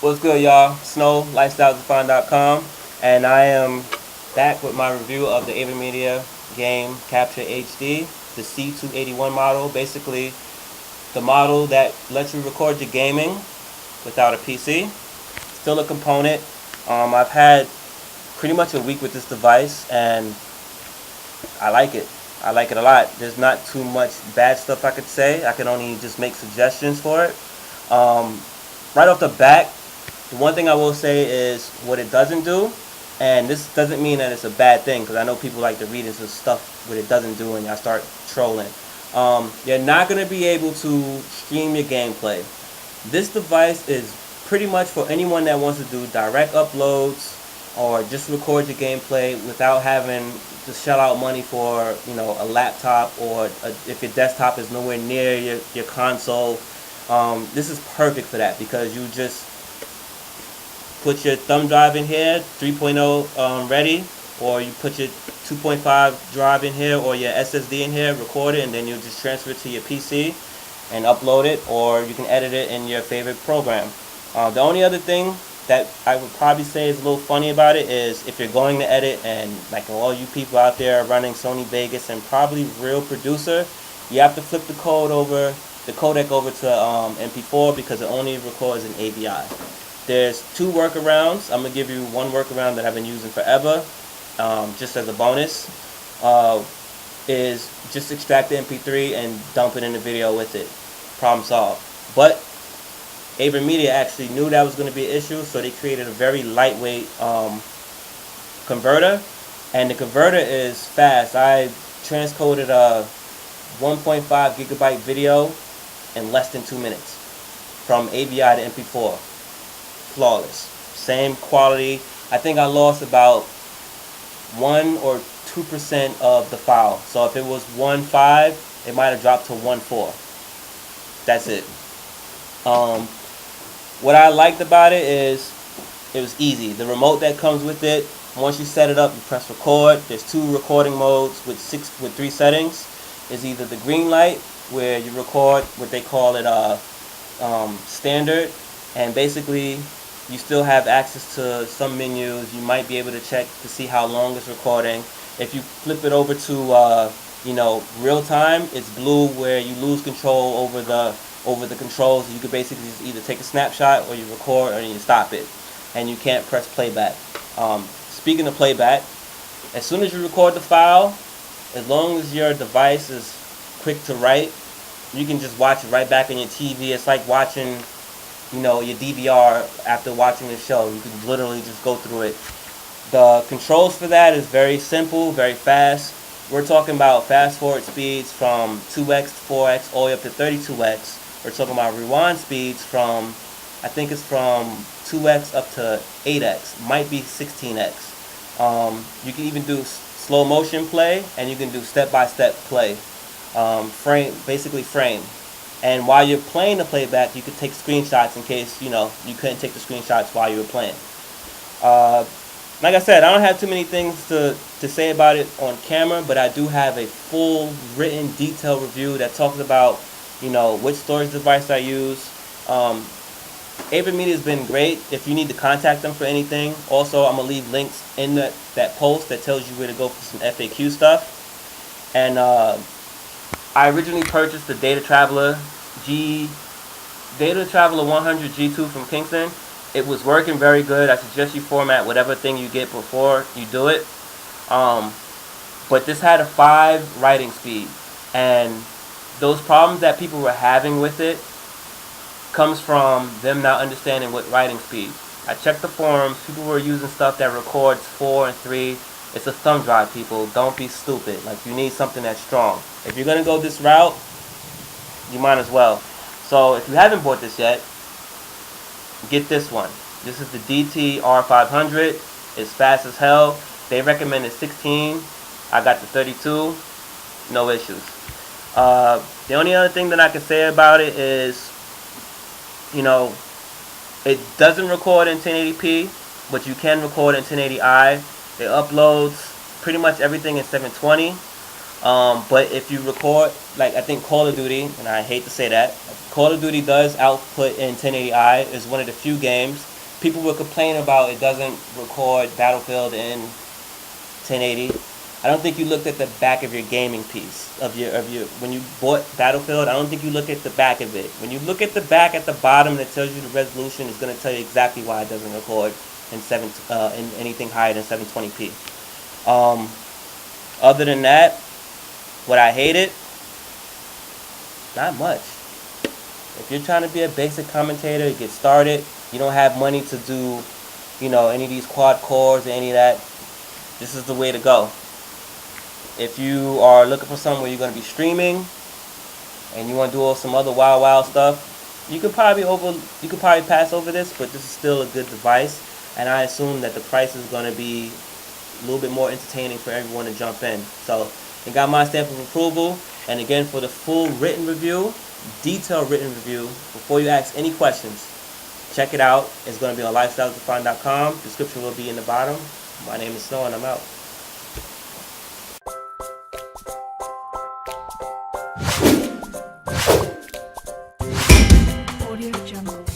What's good, y'all? Snow, lifestylesdefined.com, and I am back with my review of the AVerMedia game Capture HD, the C281 model. Basically, the model that lets you record your gaming without a PC. Still a component. I've had pretty much a week with this device, and I like it. I like it a lot. There's not too much bad stuff I could say. I can only just make suggestions for it. Right off the bat, the one thing I will say is what it doesn't do, and this doesn't mean that it's a bad thing, because I know people like to read into stuff what it doesn't do and y'all start trolling. You're not going to be able to stream your gameplay. This device is pretty much for anyone that wants to do direct uploads or just record your gameplay without having to shell out money for, you know, a laptop, or if your desktop is nowhere near your console. This is perfect for that, because you just put your thumb drive in here, 3.0 ready, or you put your 2.5 drive in here or your SSD in here, record it, and then you just transfer it to your PC and upload it, or you can edit it in your favorite program. The only other thing that I would probably say is a little funny about it is if you're going to edit, and like all you people out there are running Sony Vegas and probably real producer, you have to flip the codec over to MP4, because it only records in AVI. There's two workarounds. I'm going to give you one workaround that I've been using forever, just as a bonus, is just extract the MP3 and dump it in the video with it. Problem solved. But AVerMedia actually knew that was going to be an issue, so they created a very lightweight converter, and the converter is fast. I transcoded a 1.5 gigabyte video in less than 2 minutes from AVI to MP4. Flawless. Same quality. I think I lost about 1 or 2% of the file. So if it was 1.5, it might have dropped to 1.4. That's it. What I liked about it is it was easy. The remote that comes with it, once you set it up, you press record. There's two recording modes with 3 settings. Is either the green light, where you record what they call it standard, and basically you still have access to some menus. You might be able to check to see how long it's recording. If you flip it over to real time, it's blue, where you lose control over the controls. You could basically just either take a snapshot, or you record, or you stop it, and you can't press playback. Speaking of playback, as soon as you record the file, as long as your device is quick to write, you can just watch it right back on your TV. It's like watching, your DVR after watching the show. You can literally just go through it. The controls for that is very simple, very fast. We're talking about fast forward speeds from 2x to 4x all the way up to 32x. We're talking about rewind speeds from, I think it's from 2x up to 8x, might be 16x. You can even do slow motion play, and you can do step-by-step play. Basically frame. And while you're playing the playback, you could take screenshots in case, you couldn't take the screenshots while you were playing. Like I said, I don't have too many things to say about it on camera, but I do have a full written detailed review that talks about, which storage device I use. AVerMedia has been great. If you need to contact them for anything, also I'm going to leave links in that post that tells you where to go for some FAQ stuff. And I originally purchased the Data Traveler 100 G2 from Kingston. It was working very good. I suggest you format whatever thing you get before you do it. But this had a 5 writing speed, and those problems that people were having with it comes from them not understanding what writing speed. I checked the forums. People were using stuff that records 4 and 3. It's a thumb drive, people. Don't be stupid. Like, you need something that's strong. If you're gonna go this route, you might as well. So if you haven't bought this yet, get this one. This is the DT-R500. It's fast as hell. They recommended 16. I got the 32. No issues. The only other thing that I can say about it is, it doesn't record in 1080p, but you can record in 1080i. It uploads pretty much everything in 720. But if you record, like I think Call of Duty, and I hate to say that, Call of Duty does output in 1080i. It's one of the few games people were complaining about it doesn't record Battlefield in 1080. I don't think you looked at the back of your gaming piece of your when you bought Battlefield. I don't think you look at the back of it. When you look at the back at the bottom that tells you the resolution, it's going to tell you exactly why it doesn't record in in anything higher than 720p. Other than that, what I hated, not much. If you're trying to be a basic commentator, get started, you don't have money to do, any of these quad cores or any of that, this is the way to go. If you are looking for something where you're going to be streaming and you want to do some other wild stuff, you could probably pass over this, but this is still a good device, and I assume that the price is going to be a little bit more entertaining for everyone to jump in. So it got my stamp of approval. And again, for the full written review, detailed written review, before you ask any questions, check it out. It's going to be on lifestylesdefined.com. Description will be in the bottom. My name is Snow, and I'm out. Audio Jungle.